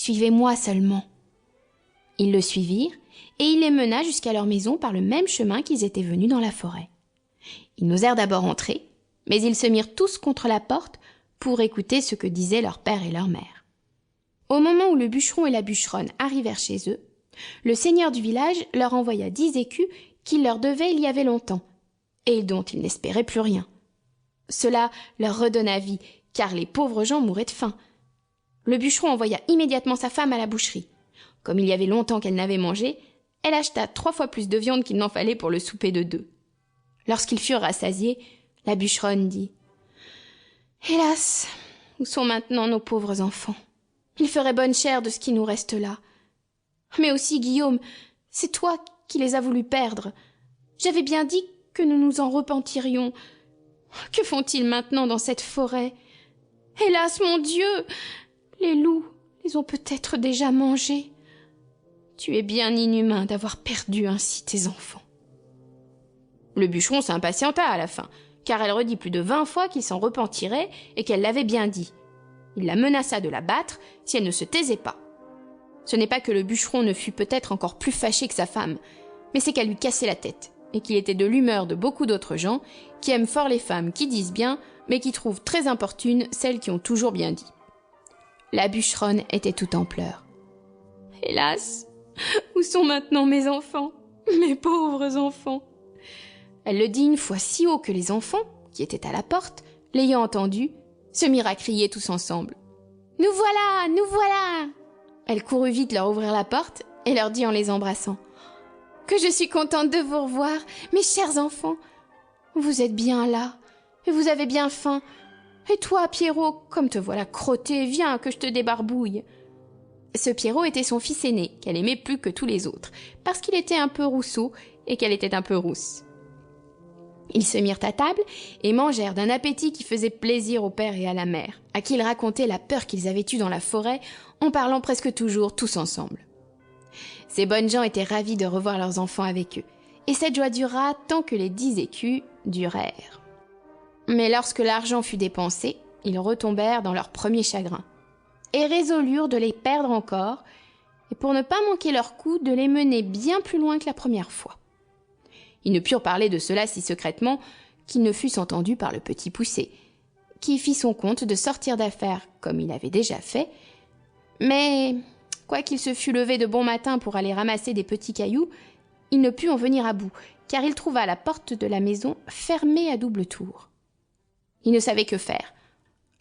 Suivez-moi seulement. » Ils le suivirent, et il les mena jusqu'à leur maison par le même chemin qu'ils étaient venus dans la forêt. Ils n'osèrent d'abord entrer, mais ils se mirent tous contre la porte pour écouter ce que disaient leur père et leur mère. Au moment où le bûcheron et la bûcheronne arrivèrent chez eux, le seigneur du village leur envoya 10 écus qu'il leur devait il y avait longtemps, et dont ils n'espéraient plus rien. Cela leur redonna vie, car les pauvres gens mouraient de faim. Le bûcheron envoya immédiatement sa femme à la boucherie. Comme il y avait longtemps qu'elle n'avait mangé, elle acheta 3 fois plus de viande qu'il n'en fallait pour le souper de 2. Lorsqu'ils furent rassasiés, la bûcheronne dit « Hélas, où sont maintenant nos pauvres enfants? Ils feraient bonne chère de ce qui nous reste là. Mais aussi, Guillaume, c'est toi qui les as voulu perdre. J'avais bien dit que nous nous en repentirions. Que font-ils maintenant dans cette forêt? Hélas, mon Dieu, les loups les ont peut-être déjà mangés. Tu es bien inhumain d'avoir perdu ainsi tes enfants. » Le bûcheron s'impatienta à la fin, car elle redit plus de 20 fois qu'il s'en repentirait et qu'elle l'avait bien dit. Il la menaça de la battre si elle ne se taisait pas. Ce n'est pas que le bûcheron ne fût peut-être encore plus fâché que sa femme, mais c'est qu'elle lui cassait la tête, et qu'il était de l'humeur de beaucoup d'autres gens qui aiment fort les femmes qui disent bien, mais qui trouvent très importunes celles qui ont toujours bien dit. La bûcheronne était tout en pleurs. « Hélas, où sont maintenant mes enfants, mes pauvres enfants ?» Elle le dit une fois si haut que les enfants, qui étaient à la porte, l'ayant entendu, se mirent à crier tous ensemble. « Nous voilà, nous voilà !» Elle courut vite leur ouvrir la porte et leur dit en les embrassant « Que je suis contente de vous revoir, mes chers enfants. Vous êtes bien là, et vous avez bien faim. Et toi, Pierrot, comme te voilà crotté, viens que je te débarbouille. » Ce Pierrot était son fils aîné, qu'elle aimait plus que tous les autres, parce qu'il était un peu rousseau et qu'elle était un peu rousse. Ils se mirent à table et mangèrent d'un appétit qui faisait plaisir au père et à la mère, à qui ils racontaient la peur qu'ils avaient eue dans la forêt en parlant presque toujours tous ensemble. Ces bonnes gens étaient ravis de revoir leurs enfants avec eux, et cette joie dura tant que les 10 écus durèrent. Mais lorsque l'argent fut dépensé, ils retombèrent dans leur premier chagrin, et résolurent de les perdre encore, et pour ne pas manquer leur coup, de les mener bien plus loin que la première fois. Ils ne purent parler de cela si secrètement qu'ils ne fussent entendus par le petit Poucet, qui fit son compte de sortir d'affaires comme il avait déjà fait, mais quoiqu'il se fût levé de bon matin pour aller ramasser des petits cailloux, il ne put en venir à bout, car il trouva la porte de la maison fermée à double tour. Il ne savait que faire.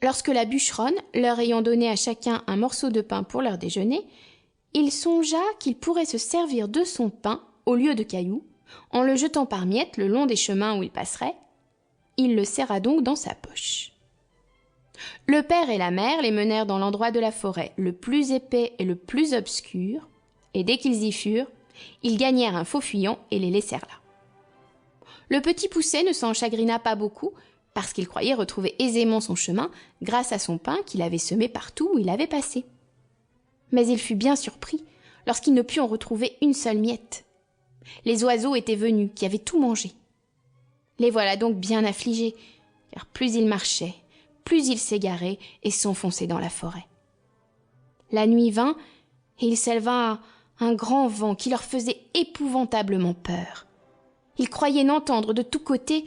Lorsque la bûcheronne, leur ayant donné à chacun un morceau de pain pour leur déjeuner, il songea qu'il pourrait se servir de son pain au lieu de cailloux, en le jetant par miettes le long des chemins où il passerait. Il le serra donc dans sa poche. Le père et la mère les menèrent dans l'endroit de la forêt le plus épais et le plus obscur, et dès qu'ils y furent, ils gagnèrent un faux fuyant et les laissèrent là. Le petit Poucet ne s'en chagrina pas beaucoup, parce qu'il croyait retrouver aisément son chemin grâce à son pain qu'il avait semé partout où il avait passé. Mais il fut bien surpris lorsqu'il ne put en retrouver une seule miette. Les oiseaux étaient venus, qui avaient tout mangé. Les voilà donc bien affligés, car plus ils marchaient, plus ils s'égaraient et s'enfonçaient dans la forêt. La nuit vint, et il s'éleva un grand vent qui leur faisait épouvantablement peur. Ils croyaient n'entendre de tous côtés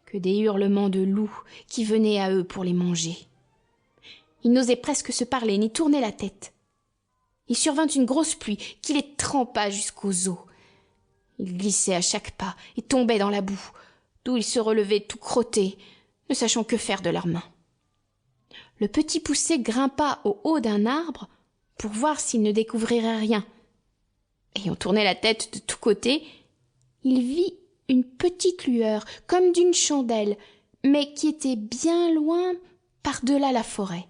que des hurlements de loups qui venaient à eux pour les manger. Ils n'osaient presque se parler ni tourner la tête. Il survint une grosse pluie qui les trempa jusqu'aux os. Ils glissaient à chaque pas et tombaient dans la boue, d'où ils se relevaient tout crottés, ne sachant que faire de leurs mains. Le petit Poucet grimpa au haut d'un arbre pour voir s'il ne découvrirait rien. Ayant tourné la tête de tous côtés, il vit une petite lueur, comme d'une chandelle, mais qui était bien loin par-delà la forêt.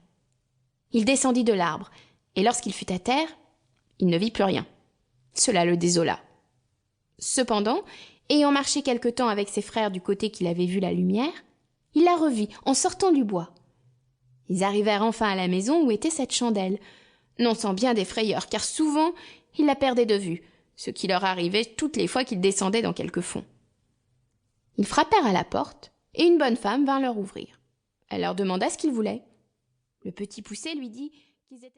Il descendit de l'arbre, et lorsqu'il fut à terre, il ne vit plus rien. Cela le désola. Cependant, ayant marché quelque temps avec ses frères du côté qu'il avait vu la lumière, il la revit en sortant du bois. Ils arrivèrent enfin à la maison où était cette chandelle, non sans bien des frayeurs, car souvent ils la perdaient de vue, ce qui leur arrivait toutes les fois qu'ils descendaient dans quelque fond. Ils frappèrent à la porte, et une bonne femme vint leur ouvrir. Elle leur demanda ce qu'ils voulaient. Le petit Poucet lui dit qu'ils étaient